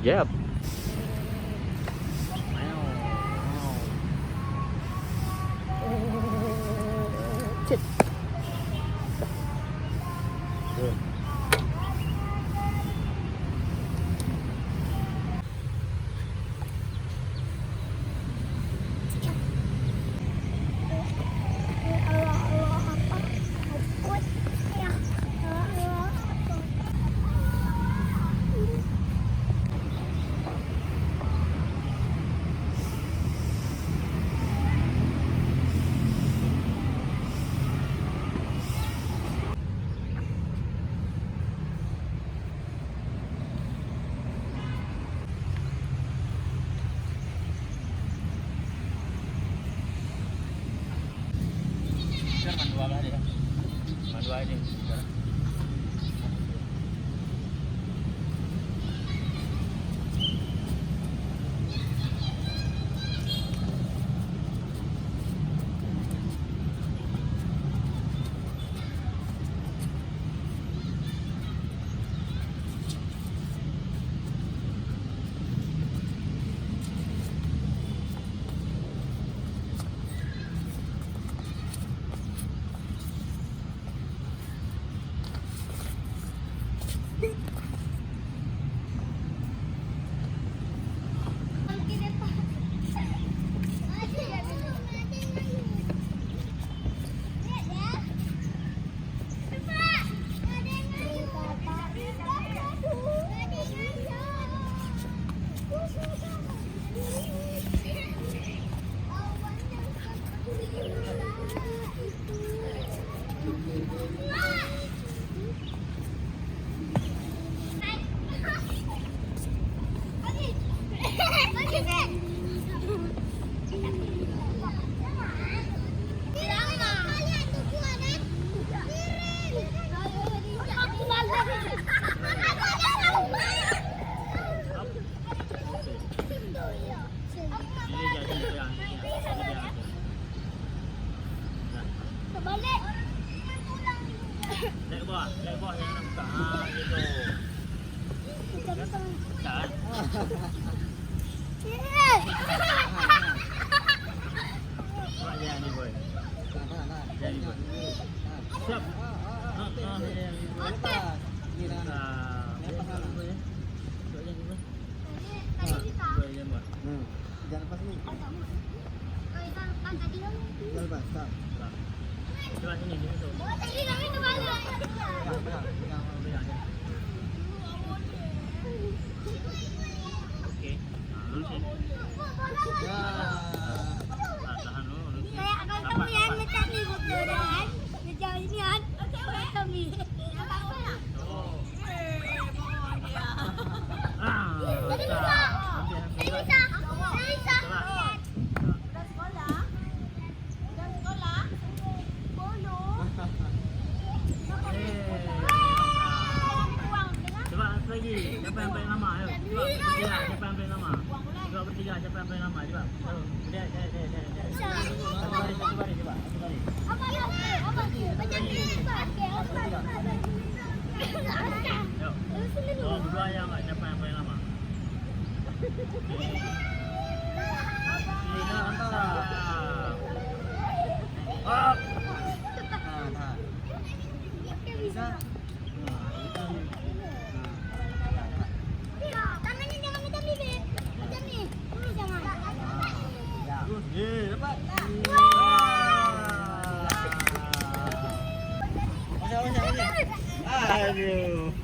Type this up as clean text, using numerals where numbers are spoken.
jab. Cik. Mandua ini. Naik bawah yang nak buka. Gitu. Jangan. Buat je ni boy. Jadi boy. Siap. Ni dah. Jangan lepas ni. Jangan lepas. Tak. Coba sini tu. Tadi kami tu balik. Okey. Lurusin. Ya. Tahan dulu. Saya akan kamu yang macam ni betul kan? Macam ini kan? Kami. Oh. Siapa yang paling lama? Ayo. Cuba bertiga. Siapa yang paling lama? Cuba bertiga. Siapa yang paling lama? Cuba. Dia. Satu baris. Cuba. Satu baris. Apa ya? Macam ni. Yuk. Oh, berdua yang siapa yang paling lama? Sini antara. Up. Tahan. Bisa. Dapat. Aduh.